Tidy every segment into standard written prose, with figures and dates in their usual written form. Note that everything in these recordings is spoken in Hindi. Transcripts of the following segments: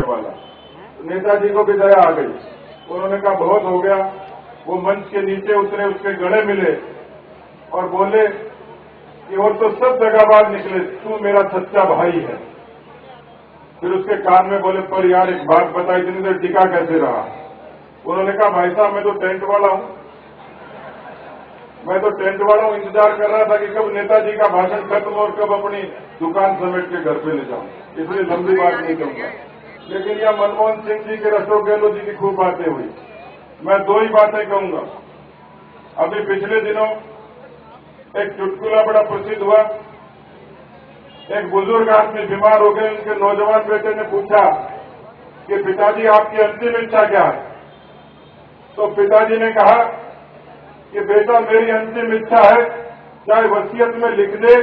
वाला। नेताजी को भी दया आ गई, उन्होंने कहा बहुत हो गया। वो मंच के नीचे उतरे, उसके गले मिले और बोले कि और तो सब दगाबाज निकले, तू मेरा सच्चा भाई है। फिर उसके कान में बोले, पर यार एक बात बता, इतनी देर टिका कैसे रहा? उन्होंने कहा भाई साहब मैं तो टेंट वाला हूं, इंतजार कर रहा था कि कब नेताजी का भाषण खत्म और कब अपनी दुकान समेट के घर पे ले जाऊं, इसलिए लंबी बात नहीं करूंगा। लेकिन यह मनमोहन सिंह जी के अशोक गहलोत जी की खूब बातें हुई, मैं दो ही बातें कहूंगा। अभी पिछले दिनों एक चुटकुला बड़ा प्रसिद्ध हुआ। एक बुजुर्ग आदमी बीमार हो गए, उनके नौजवान बेटे ने पूछा कि पिताजी आपकी अंतिम इच्छा क्या है? तो पिताजी ने कहा कि बेटा मेरी अंतिम इच्छा है, चाहे वसीयत में लिख दे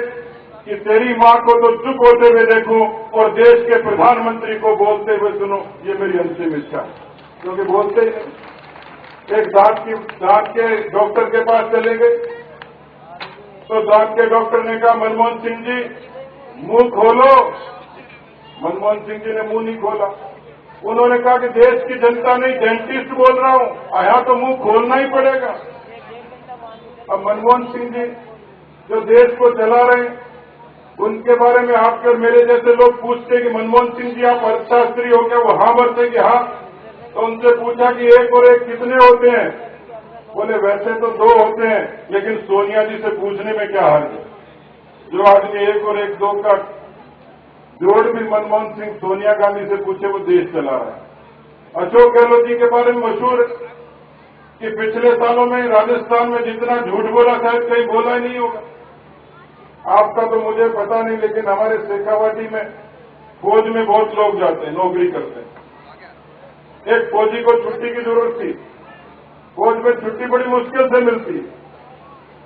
कि तेरी मां को तो चुप होते हुए देखूं और देश के प्रधानमंत्री को बोलते हुए सुनो, ये मेरी अंतिम इच्छा है। क्योंकि बोलते ही नहीं। एक दांत के डॉक्टर के पास चले गए, तो दांत के डॉक्टर ने कहा मनमोहन सिंह जी मुंह खोलो। मनमोहन सिंह जी ने मुंह नहीं खोला। उन्होंने कहा कि देश की जनता नहीं, डेंटिस्ट बोल रहा हूं, यहां तो मुंह खोलना ही पड़ेगा। अब मनमोहन सिंह जी जो देश को चला रहे हैं, उनके बारे में आपके और मेरे जैसे लोग पूछते कि मनमोहन सिंह जी आप अर्थशास्त्री हो क्या? वो हाँ बोलते कि हाँ। तो उनसे पूछा कि एक और एक कितने होते हैं? बोले वैसे तो दो होते हैं, लेकिन सोनिया जी से पूछने में क्या हर्ज है? जो आदमी एक और एक दो का जोड़ भी मनमोहन सिंह सोनिया गांधी से पूछे, वो देश चला रहा है। अशोक गहलोत जी के बारे में मशहूर कि पिछले सालों में राजस्थान में जितना झूठ बोला शायद कहीं बोला ही नहीं होगा। आपका तो मुझे पता नहीं, लेकिन हमारे शेखावाटी में फौज में बहुत लोग जाते हैं, नौकरी करते हैं। एक फौजी को छुट्टी की जरूरत थी, फौज में छुट्टी बड़ी मुश्किल से मिलती,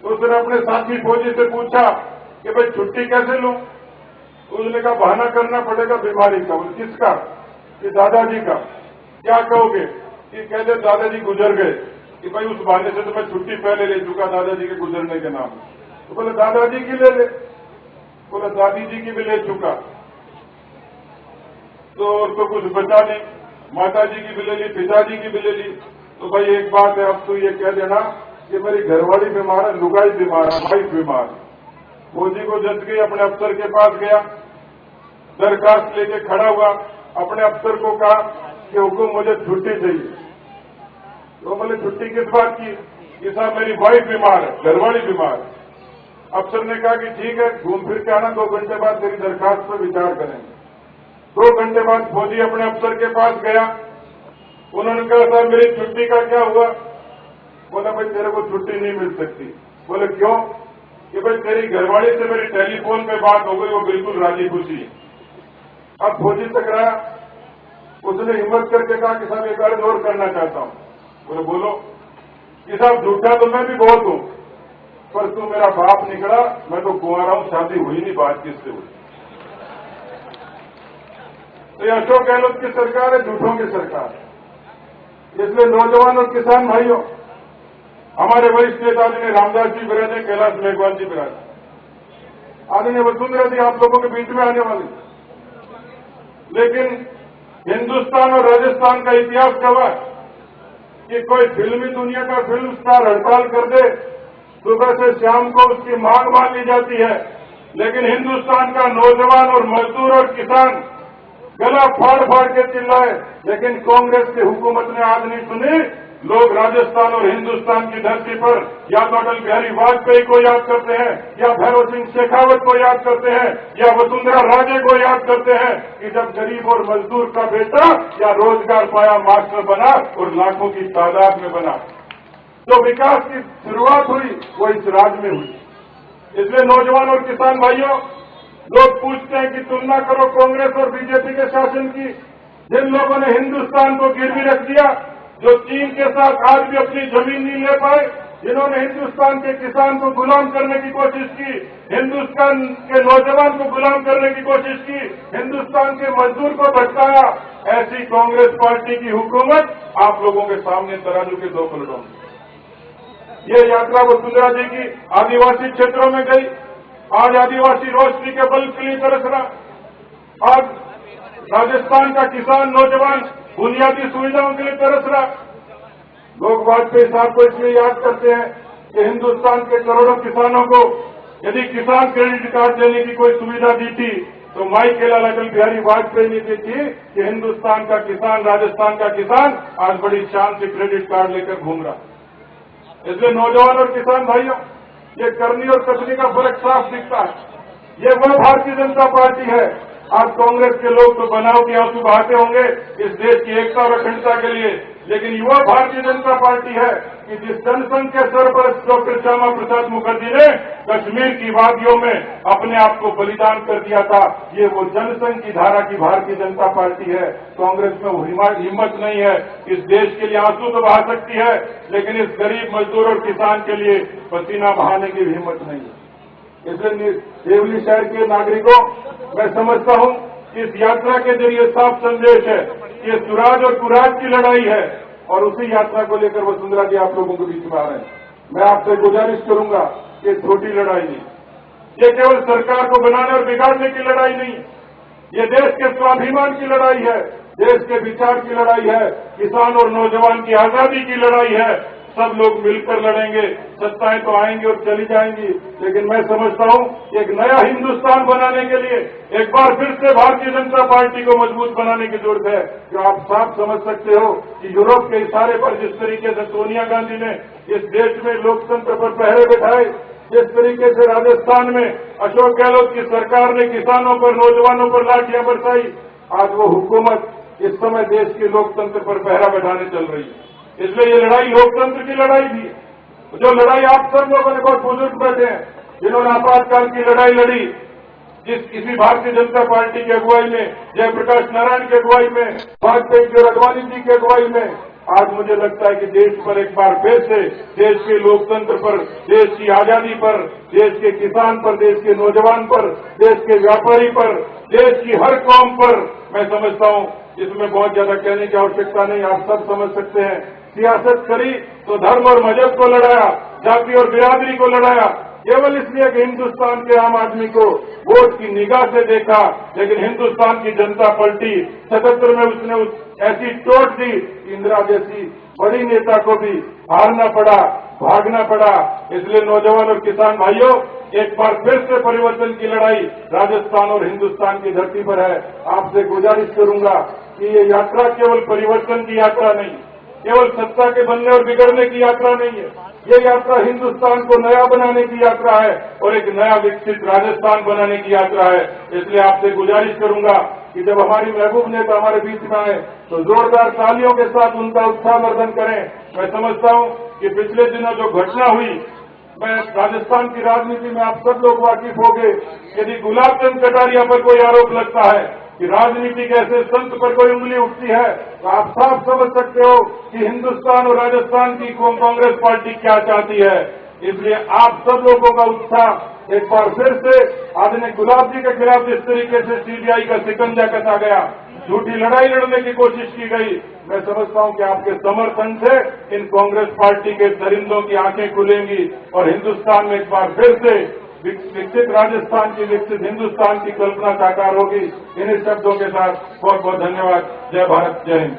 तो उसने अपने साथी फौजी से पूछा कि भाई छुट्टी कैसे लूं? उसने कहा बहाना करना पड़ेगा बीमारी का। बोले किसका? कि दादाजी का। क्या कहोगे? कि कहते दादाजी गुजर गए। कि भाई उस बहाने से तो मैं छुट्टी पहले ले चुका दादाजी के गुजरने के नाम। तो बोले दादाजी की ले ले। बोले दादी जी की भी ले चुका, तो कुछ बचा नहीं। माता जी की भी ले ली, पिताजी की भी ले ली। तो भाई एक बात है, अब तू ये कह देना कि मेरी घरवाली बीमार है, लुगाई बीमार है, वाइफ बीमार है। फौजी को जच गई, अपने अफसर के पास गया, दरखास्त लेके खड़ा हुआ, अपने अफसर को कहा कि हुकुम मुझे छुट्टी चाहिए। तो बोले छुट्टी किस बात की? कि साहब मेरी वाइफ बीमार है, घरवाली बीमार है। अफसर ने कहा कि ठीक है, घूम फिर के आना, 2 घंटे बाद तेरी दरखास्त पर विचार करेंगे। 2 घंटे बाद फौजी अपने अफसर के पास गया। उन्होंने कहा साहब मेरी छुट्टी का क्या हुआ? बोला भाई तेरे को छुट्टी नहीं मिल सकती। बोले क्यों? कि भाई तेरी घरवाली से मेरी टेलीफोन पे बात हो गई, वो बिल्कुल राजी खुशी है। अब फौजी टकराया, उसने हिम्मत करके कहा कि साहब एक अर्ज और करना चाहता हूं। बोले बोलो। कि साहब झूठा तो मैं भी बहुत हूं, पर तू मेरा बाप निकला, मैं तो कुंवारा हूं, शादी हुई नहीं, बात किससे हुई? तो ये अशोक गहलोत की सरकार है, झूठों की सरकार है। इसलिए नौजवान और किसान भाइयों, हमारे वरिष्ठ नेता आदरणीय रामदास जी विराजे, कैलाश मेघवाल जी विराजे, आदरणीय वसुंधरा जी आप लोगों के बीच में आने वाली। लेकिन हिंदुस्तान और राजस्थान का इतिहास गवाह कि कोई फिल्मी दुनिया का फिल्म स्टार हड़ताल कर दे, सुबह से शाम को उसकी मांग मान ली जाती है, लेकिन हिंदुस्तान का नौजवान और मजदूर और किसान गला फाड़ फाड़ के चिल्लाए, लेकिन कांग्रेस की हुकूमत ने आज नहीं सुनी। लोग राजस्थान और हिंदुस्तान की धरती पर या तो अटल बिहारी वाजपेयी को याद करते हैं, या भैरव सिंह शेखावत को याद करते हैं, या वसुंधरा राजे को याद करते हैं कि जब गरीब और मजदूर का बेटा या रोजगार पाया, मास्टर बना और लाखों की तादाद में बना। जो विकास की शुरुआत हुई वो इस राज्य में हुई। इसलिए नौजवान और किसान भाइयों, लोग पूछते हैं कि तुलना करो कांग्रेस और बीजेपी के शासन की। जिन लोगों ने हिंदुस्तान को गिरवी रख दिया, जो चीन के साथ आज भी अपनी जमीन नहीं ले पाए, जिन्होंने हिंदुस्तान के किसान को गुलाम करने की कोशिश की, हिंदुस्तान के नौजवान को गुलाम करने की कोशिश की, हिंदुस्तान के मजदूर को भटकाया, ऐसी कांग्रेस पार्टी की हुकूमत आप लोगों के सामने तराजू के 2 पलटों में। ये यात्रा वसुंधरा जी की आदिवासी क्षेत्रों में गई। आज आदिवासी रोशनी के बल्ब के लिए तरस रहा। आज राजस्थान का किसान नौजवान बुनियादी सुविधाओं के लिए तरस रहा। लोग वाजपेयी साहब को इसलिए याद करते हैं कि हिंदुस्तान के करोड़ों किसानों को यदि किसान क्रेडिट कार्ड देने की कोई सुविधा दी थी तो माई के लाल अटल बिहारी वाजपेयी ने दी थी कि हिंदुस्तान का किसान, राजस्थान का किसान आज बड़ी शान से क्रेडिट कार्ड लेकर घूम रहा। इसलिए नौजवान और किसान भाइयों, ये करनी और कसनी का फर्क साफ दिखता है। ये वह भारतीय जनता पार्टी है। आज कांग्रेस के लोग तो बनाव के आंसू बहाते होंगे इस देश की एकता और अखंडता के लिए, लेकिन युवा भारतीय जनता पार्टी है कि जिस जनसंघ के सरपरस्त डॉक्टर श्यामा प्रसाद मुखर्जी ने कश्मीर की वादियों में अपने आप को बलिदान कर दिया था, ये वो जनसंघ की धारा की भारतीय जनता पार्टी है। कांग्रेस में वो हिम्मत नहीं है, इस देश के लिए आंसू तो बहा सकती है, लेकिन इस गरीब मजदूर और किसान के लिए पसीना बहाने की भी हिम्मत नहीं है। इसलिए देवली शहर के नागरिकों, मैं समझता हूं कि इस यात्रा के जरिए साफ संदेश है कि ये सुराज और कुराज की लड़ाई है और उसी यात्रा को लेकर वसुंधरा जी आप लोगों के बीच में आ रहे हैं। मैं आपसे गुजारिश करूंगा कि छोटी लड़ाई नहीं, ये केवल सरकार को बनाने और बिगाड़ने की लड़ाई नहीं, ये देश के स्वाभिमान की लड़ाई है, देश के विचार की लड़ाई है, किसान और नौजवान की आजादी की लड़ाई है। सब लोग मिलकर लड़ेंगे। सत्ताएं तो आएंगी और चली जाएंगी, लेकिन मैं समझता हूं एक नया हिंदुस्तान बनाने के लिए एक बार फिर से भारतीय जनता पार्टी को मजबूत बनाने की जरूरत है। जो आप साफ समझ सकते हो कि यूरोप के इशारे पर जिस तरीके से सोनिया गांधी ने इस देश में लोकतंत्र पर पहरे बैठाए, जिस तरीके से राजस्थान में अशोक गहलोत की सरकार ने किसानों पर, नौजवानों पर लाठियां बरसाई, आज वो हुकूमत इस समय देश के लोकतंत्र पर पहरा बैठाने चल रही है। इसलिए ये लड़ाई लोकतंत्र की लड़ाई भी है। जो लड़ाई आप सब लोगों ने, बहुत बुजुर्ग बैठे हैं जिन्होंने आपातकाल की लड़ाई लड़ी, इसी भारतीय जनता पार्टी की अगुवाई में, जयप्रकाश नारायण की अगुवाई में, वाजपेयी जी और अडवाणी जी की अगुवाई में, आज मुझे लगता है कि देश पर एक बार फिर से, देश के लोकतंत्र पर, देश की आजादी पर, देश के किसान पर, देश के नौजवान पर, देश के व्यापारी पर, देश की हर कौम पर, मैं समझता हूं इसमें बहुत ज्यादा कहने की आवश्यकता नहीं, आप सब समझ सकते हैं। सियासत करी तो धर्म और मजहब को लड़ाया, जाति और बिरादरी को लड़ाया, केवल इसलिए कि हिंदुस्तान के आम आदमी को वोट की निगाह से देखा, लेकिन हिंदुस्तान की जनता पलटी। 77 में उसने ऐसी चोट दी, इंदिरा जैसी बड़ी नेता को भी हारना पड़ा, भागना पड़ा। इसलिए नौजवान और किसान भाइयों, एक बार फिर से परिवर्तन की लड़ाई राजस्थान और हिंदुस्तान की धरती पर है। आपसे गुजारिश करूंगा कि ये यात्रा केवल परिवर्तन की यात्रा नहीं, केवल सत्ता के बनने और बिगड़ने की यात्रा नहीं है, ये यात्रा हिंदुस्तान को नया बनाने की यात्रा है और एक नया विकसित राजस्थान बनाने की यात्रा है। इसलिए आपसे गुजारिश करूंगा कि जब हमारी महबूब नेता हमारे बीच में आए तो जोरदार तालियों के साथ उनका उत्साहवर्धन करें। मैं समझता हूं कि पिछले दिनों जो घटना हुई, मैं राजस्थान की राजनीति में आप सब लोग वाकिफ हो गए, यदि गुलाब चंद कटारिया पर कोई आरोप लगता है कि राजनीतिक ऐसे संत पर कोई उंगली उठती है, तो आप साफ समझ सकते हो कि हिंदुस्तान और राजस्थान की कांग्रेस पार्टी क्या चाहती है। इसलिए आप सब लोगों का उत्साह एक बार फिर से आदरणीय गुलाब जी के खिलाफ जिस तरीके से सीबीआई का शिकंजा कसा गया, झूठी लड़ाई लड़ने की कोशिश की गई, मैं समझता हूं कि आपके समर्थन से इन कांग्रेस पार्टी के दरिंदों की आंखें खुलेंगी और हिंदुस्तान में एक बार फिर से विकसित राजस्थान की, विकसित हिंदुस्तान की कल्पना साकार होगी। इन्हीं शब्दों के साथ बहुत बहुत धन्यवाद। जय भारत, जय हिंद।